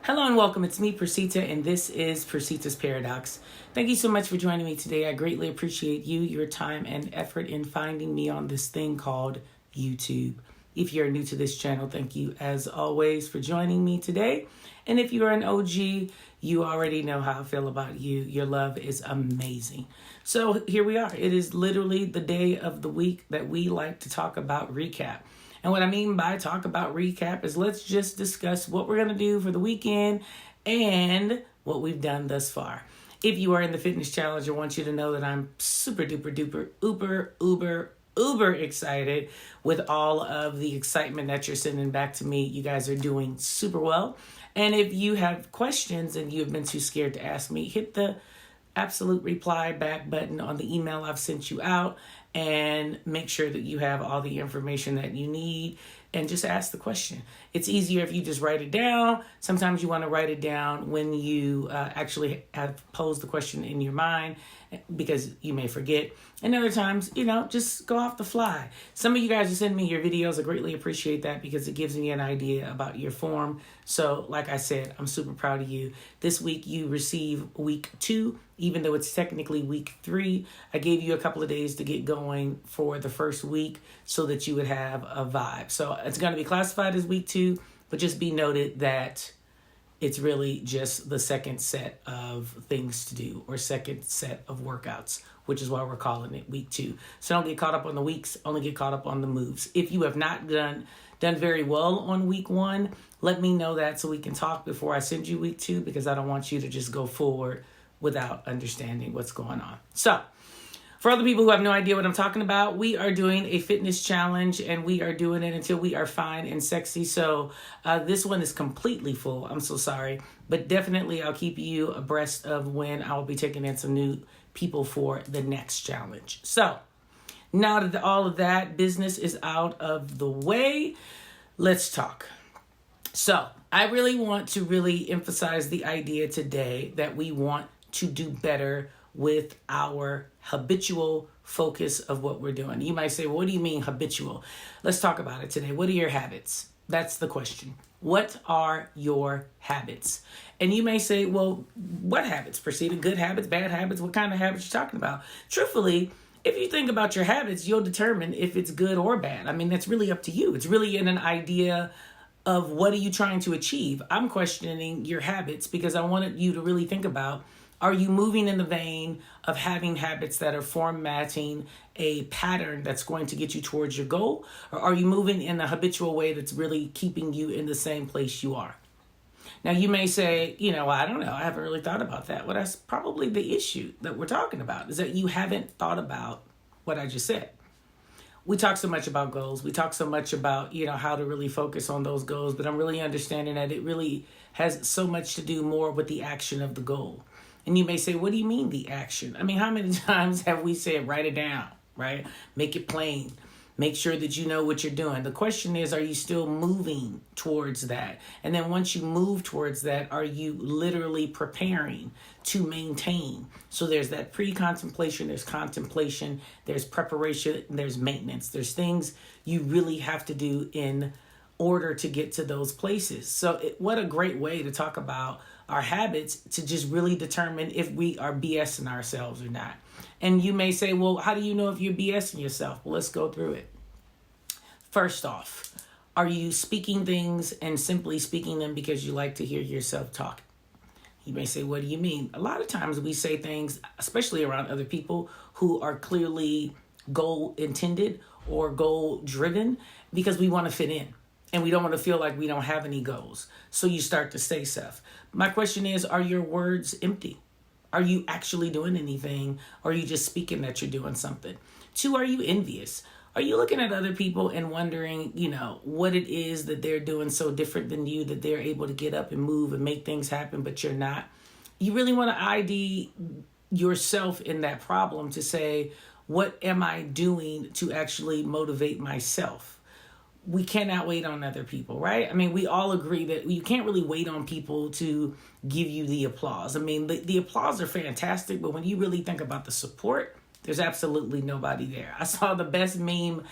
Hello and welcome. It's me, Percita, and this is Percita's Paradox. Thank you so much for joining me today. I greatly appreciate you, your time, and effort in finding me on this thing called YouTube. If you're new to this channel, thank you as always for joining me today. And if you are an OG, you already know how I feel about you. Your love is amazing. So here we are. It is literally the day of the week that we like to talk about recap. And what I mean by talk about recap is let's just discuss what we're going to do for the weekend and what we've done thus far. If you are in the fitness challenge, I want you to know that I'm super duper duper uber excited with all of the excitement that you're sending back to me. You guys are doing super well. And if you have questions and you have been too scared to ask me, hit the absolute reply back button on the email I've sent you out and make sure that you have all the information that you need and just ask the question. It's easier if you just write it down. Sometimes you want to write it down when you actually have posed the question in your mind because you may forget. And other times, just go off the fly. Some of you guys who send me your videos, I greatly appreciate that because it gives me an idea about your form. So like I said, I'm super proud of you. This week you receive week 2, even though it's technically week 3. I gave you a couple of days to get going for the first week so that you would have a vibe. So it's going to be classified as week 2, but just be noted that it's really just the second set of things to do or second set of workouts, which is why we're calling it week 2. So don't get caught up on the weeks, only get caught up on the moves. If you have not done very well on week 1, let me know that so we can talk before I send you week 2 because I don't want you to just go forward without understanding what's going on. So for other people who have no idea what I'm talking about, we are doing a fitness challenge and we are doing it until we are fine and sexy. So this one is completely full. I'm so sorry. But definitely I'll keep you abreast of when I will be taking in some new people for the next challenge. So now that all of that business is out of the way, let's talk. So I really want to really emphasize the idea today that we want to do better with our habitual focus of what we're doing. You might say, well, what do you mean habitual? Let's talk about it today. What are your habits? That's the question. What are your habits? And you may say, well, what habits? Percita? Good habits, bad habits? What kind of habits are you talking about? Truthfully, if you think about your habits, you'll determine if it's good or bad. I mean, that's really up to you. It's really in an idea of what are you trying to achieve. I'm questioning your habits because I wanted you to really think about, are you moving in the vein of having habits that are formatting a pattern that's going to get you towards your goal? Or are you moving in a habitual way that's really keeping you in the same place you are? Now, you may say, I don't know. I haven't really thought about that. Well, that's probably the issue that we're talking about, is that you haven't thought about what I just said. We talk so much about goals. We talk so much about, how to really focus on those goals. But I'm really understanding that it really has so much to do more with the action of the goal. And you may say, what do you mean the action? I mean, how many times have we said, write it down, right? Make it plain. Make sure that you know what you're doing. The question is, are you still moving towards that? And then once you move towards that, are you literally preparing to maintain? So there's that pre-contemplation, there's contemplation, there's preparation, there's maintenance. There's things you really have to do in order to get to those places. So what a great way to talk about our habits to just really determine if we are BSing ourselves or not. And you may say, well, how do you know if you're BSing yourself? Well, let's go through it. First off, are you speaking things and simply speaking them because you like to hear yourself talk? You may say, what do you mean? A lot of times we say things, especially around other people who are clearly goal intended or goal driven because we want to fit in. And we don't want to feel like we don't have any goals. So you start to say stuff. My question is, are your words empty? Are you actually doing anything? Or are you just speaking that you're doing something? 2, are you envious? Are you looking at other people and wondering, what it is that they're doing so different than you, that they're able to get up and move and make things happen, but you're not? You really want to ID yourself in that problem to say, what am I doing to actually motivate myself? We cannot wait on other people, right? I mean, we all agree that you can't really wait on people to give you the applause. I mean, the applause are fantastic, but when you really think about the support, there's absolutely nobody there. I saw the best meme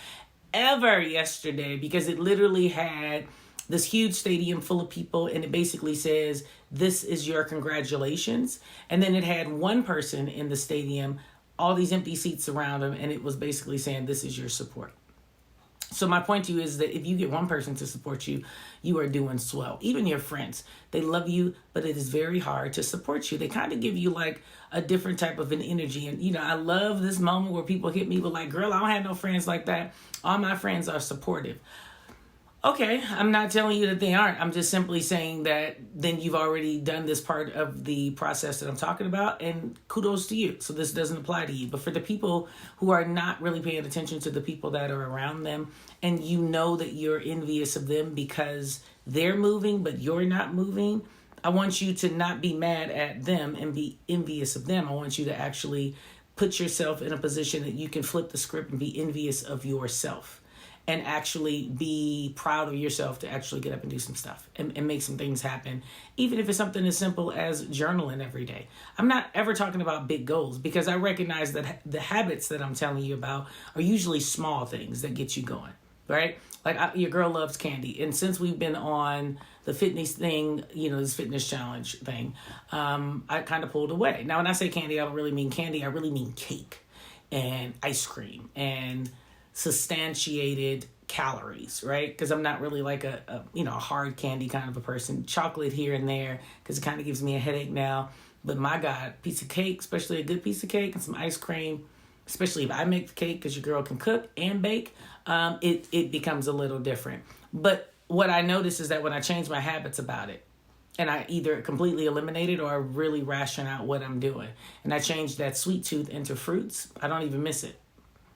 ever yesterday because it literally had this huge stadium full of people, and it basically says, "This is your congratulations." And then it had one person in the stadium, all these empty seats around him, and it was basically saying, "This is your support." So my point to you is that if you get one person to support you, you are doing swell. Even your friends, they love you, but it is very hard to support you. They kind of give you like a different type of an energy. And, you know, I love this moment where people hit me with like, "Girl, I don't have no friends like that. All my friends are supportive." Okay, I'm not telling you that they aren't. I'm just simply saying that then you've already done this part of the process that I'm talking about, and kudos to you. So this doesn't apply to you. But for the people who are not really paying attention to the people that are around them, and you know that you're envious of them because they're moving, but you're not moving, I want you to not be mad at them and be envious of them. I want you to actually put yourself in a position that you can flip the script and be envious of yourself. And actually be proud of yourself to actually get up and do some stuff and make some things happen. Even if it's something as simple as journaling every day. I'm not ever talking about big goals because I recognize that the habits that I'm telling you about are usually small things that get you going, right? Like your girl loves candy. And since we've been on the fitness thing, you know, this fitness challenge thing, I kind of pulled away. Now, when I say candy, I don't really mean candy. I really mean cake and ice cream and substantiated calories, right? Because I'm not really like a hard candy kind of a person. Chocolate here and there because it kind of gives me a headache now. But my God, piece of cake, especially a good piece of cake and some ice cream, especially if I make the cake because your girl can cook and bake, it becomes a little different. But what I notice is that when I change my habits about it, and I either completely eliminate it or I really ration out what I'm doing, and I change that sweet tooth into fruits, I don't even miss it.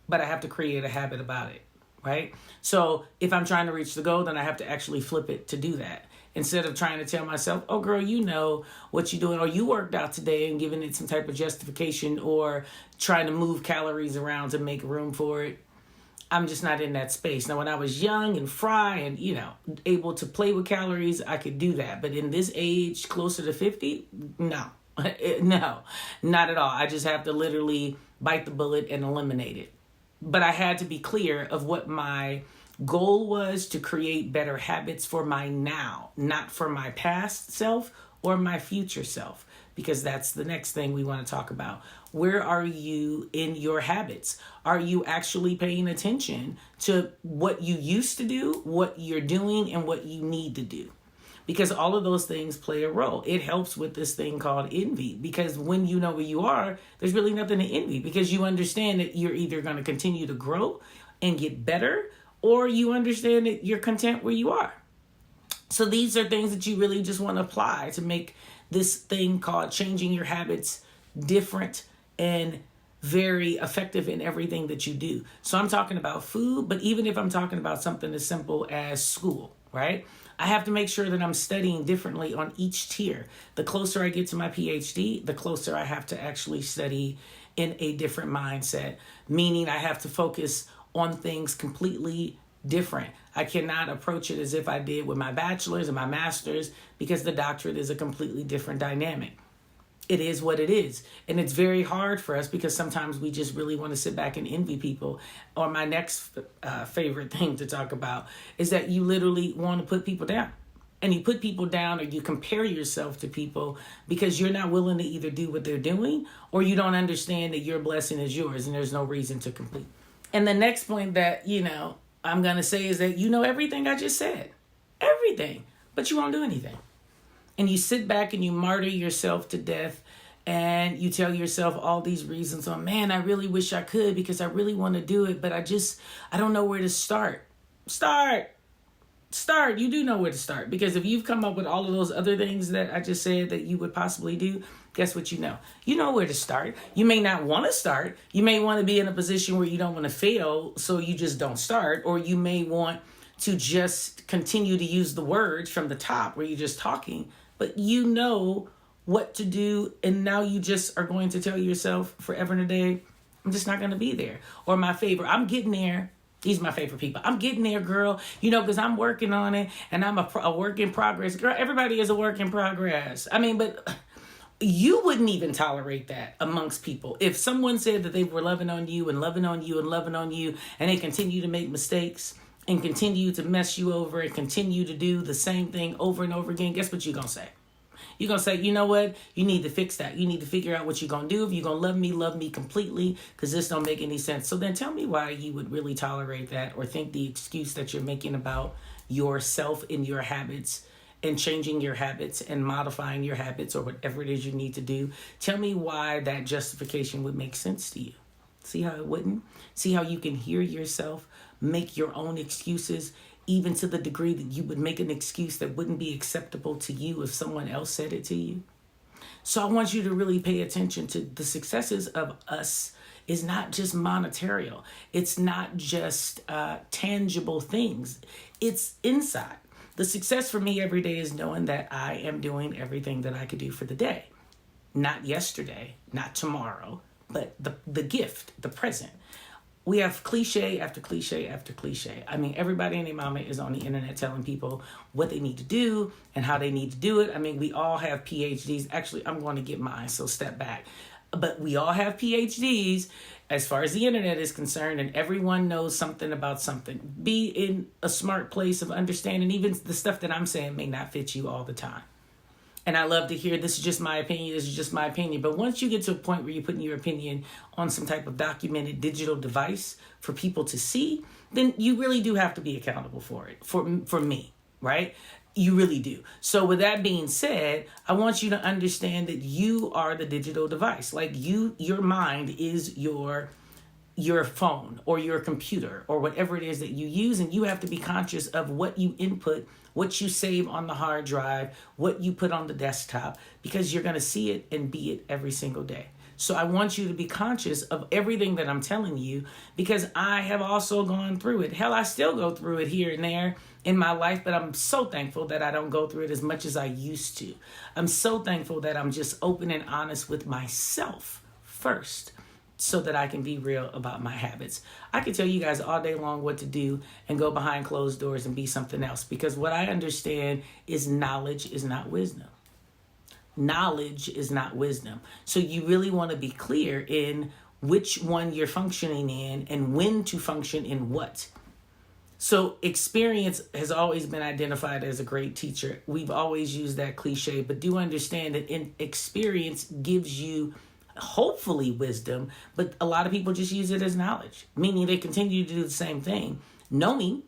But I have to create a habit about it, right? So if I'm trying to reach the goal, then I have to actually flip it to do that. Instead of trying to tell myself, "Oh, girl, you know what you're doing," or "You worked out today," and giving it some type of justification, or trying to move calories around to make room for it. I'm just not in that space. Now, when I was young and fry and, able to play with calories, I could do that. But in this age, closer to 50, no. No, not at all. I just have to literally bite the bullet and eliminate it. But I had to be clear of what my goal was to create better habits for my now, not for my past self or my future self, because that's the next thing we want to talk about. Where are you in your habits? Are you actually paying attention to what you used to do, what you're doing, and what you need to do? Because all of those things play a role. It helps with this thing called envy. Because when you know where you are, there's really nothing to envy. Because you understand that you're either going to continue to grow and get better, or you understand that you're content where you are. So these are things that you really just want to apply to make this thing called changing your habits different and very effective in everything that you do. So I'm talking about food, but even if I'm talking about something as simple as school, right? I have to make sure that I'm studying differently on each tier. The closer I get to my PhD, the closer I have to actually study in a different mindset, meaning I have to focus on things completely different. I cannot approach it as if I did with my bachelor's and my master's because the doctorate is a completely different dynamic. It is what it is. And it's very hard for us because sometimes we just really want to sit back and envy people. Or my next favorite thing to talk about is that you literally want to put people down. And you put people down or you compare yourself to people because you're not willing to either do what they're doing or you don't understand that your blessing is yours and there's no reason to complete. And the next point that, I'm going to say is that you know everything I just said. Everything. But you won't do anything. And you sit back and you martyr yourself to death and you tell yourself all these reasons. Oh, man, I really wish I could because I really want to do it, but I don't know where to start. Start. You do know where to start because if you've come up with all of those other things that I just said that you would possibly do, guess what you know? You know where to start. You may not want to start. You may want to be in a position where you don't want to fail, so you just don't start. Or you may want to just continue to use the words from the top where you're just talking. But you know what to do, and now you just are going to tell yourself forever and a day, I'm just not going to be there. Or my favorite, I'm getting there. These are my favorite people. I'm getting there, girl, because I'm working on it, and I'm a work in progress. Girl, everybody is a work in progress. But you wouldn't even tolerate that amongst people. If someone said that they were loving on you and loving on you and loving on you, and they continue to make mistakes, and continue to mess you over and continue to do the same thing over and over again, guess what you're going to say? You're going to say, you know what? You need to fix that. You need to figure out what you're going to do. If you're going to love me completely, because this don't make any sense. So then tell me why you would really tolerate that, or think the excuse that you're making about yourself and your habits and changing your habits and modifying your habits or whatever it is you need to do. Tell me why that justification would make sense to you. See how it wouldn't? See how you can hear yourself make your own excuses, even to the degree that you would make an excuse that wouldn't be acceptable to you if someone else said it to you. So I want you to really pay attention to the successes of us is not just monetary. It's not just tangible things. It's inside. The success for me every day is knowing that I am doing everything that I could do for the day. Not yesterday, not tomorrow, but the gift, the present. We have cliche after cliche after cliche. I mean, everybody and their mama is on the internet telling people what they need to do and how they need to do it. I mean, we all have PhDs. Actually, I'm going to get mine, so step back. But we all have PhDs as far as the internet is concerned, and everyone knows something about something. Be in a smart place of understanding. Even the stuff that I'm saying may not fit you all the time. And I love to hear, this is just my opinion, this is just my opinion. But once you get to a point where you're putting your opinion on some type of documented digital device for people to see, then you really do have to be accountable for it, for me, right? You really do. So with that being said, I want you to understand that you are the digital device. Like your mind is your phone or your computer or whatever it is that you use, and you have to be conscious of what you input, what you save on the hard drive, what you put on the desktop, because you're going to see it and be it every single day. So I want you to be conscious of everything that I'm telling you, because I have also gone through it. Hell, I still go through it here and there in my life, but I'm so thankful that I don't go through it as much as I used to. I'm so thankful that I'm just open and honest with myself first, so that I can be real about my habits. I can tell you guys all day long what to do and go behind closed doors and be something else, because what I understand is knowledge is not wisdom. Knowledge is not wisdom. So you really want to be clear in which one you're functioning in and when to function in what. So experience has always been identified as a great teacher. We've always used that cliche, but do understand that experience gives you hopefully wisdom, but a lot of people just use it as knowledge, meaning they continue to do the same thing, knowing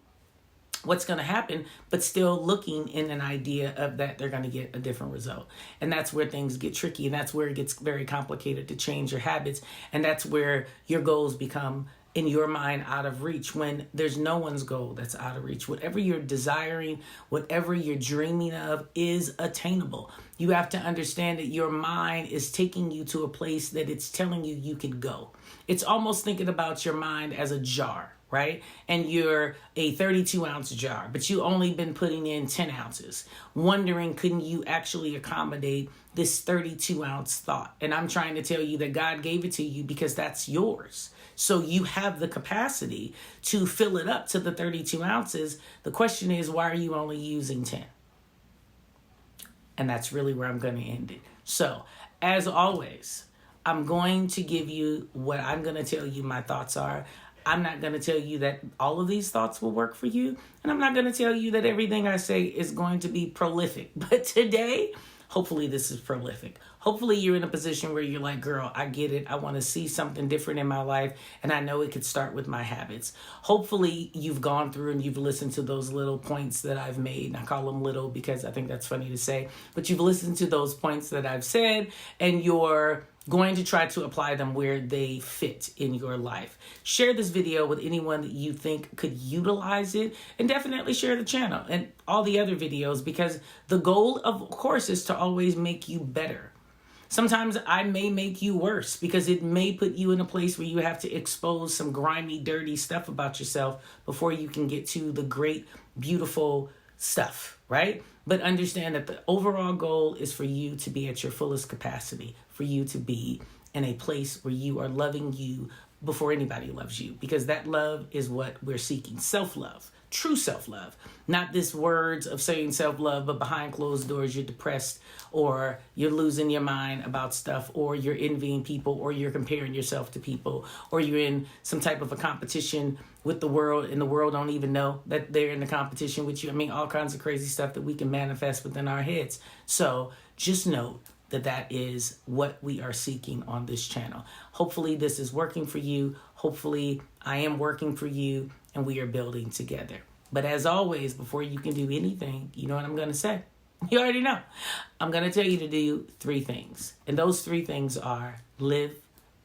what's going to happen, but still looking in an idea of that they're going to get a different result. And that's where things get tricky, and that's where it gets very complicated to change your habits, and that's where your goals become, in your mind, out of reach, when there's no one's goal that's out of reach. Whatever you're desiring, whatever you're dreaming of is attainable. You have to understand that your mind is taking you to a place that it's telling you you can go. It's almost thinking about your mind as a jar, right? And you're a 32-ounce jar, but you only been putting in 10 ounces, wondering, couldn't you actually accommodate this 32-ounce thought? And I'm trying to tell you that God gave it to you because that's yours. So you have the capacity to fill it up to the 32 ounces. The question is, why are you only using 10? And that's really where I'm going to end it. So, as always, I'm going to give you what I'm going to tell you my thoughts are. I'm not going to tell you that all of these thoughts will work for you. And I'm not going to tell you that everything I say is going to be prolific. But today, hopefully this is prolific. Hopefully you're in a position where you're like, girl, I get it. I want to see something different in my life. And I know it could start with my habits. Hopefully you've gone through and you've listened to those little points that I've made. And I call them little because I think that's funny to say. But you've listened to those points that I've said, and you're going to try to apply them where they fit in your life. Share this video with anyone that you think could utilize it, and definitely share the channel and all the other videos, because the goal, of course, is to always make you better. Sometimes I may make you worse, because it may put you in a place where you have to expose some grimy, dirty stuff about yourself before you can get to the great, beautiful stuff, right? But understand that the overall goal is for you to be at your fullest capacity, for you to be in a place where you are loving you before anybody loves you, because that love is what we're seeking. Self-love. true self-love. Not this words of saying self-love, but behind closed doors, you're depressed or you're losing your mind about stuff, or you're envying people, or you're comparing yourself to people, or you're in some type of a competition with the world, and the world don't even know that they're in the competition with you. I mean, all kinds of crazy stuff that we can manifest within our heads. So just note that is what we are seeking on this channel. Hopefully this is working for you. Hopefully I am working for you, and we are building together. But as always, before you can do anything, you know what I'm going to say? You already know. I'm going to tell you to do 3 things. And those 3 things are: live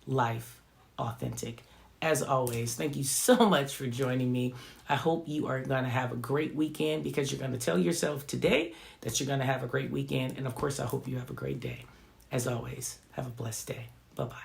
life authentic. As always, thank you so much for joining me. I hope you are going to have a great weekend, because you're going to tell yourself today that you're going to have a great weekend. And of course, I hope you have a great day. As always, have a blessed day. Bye-bye.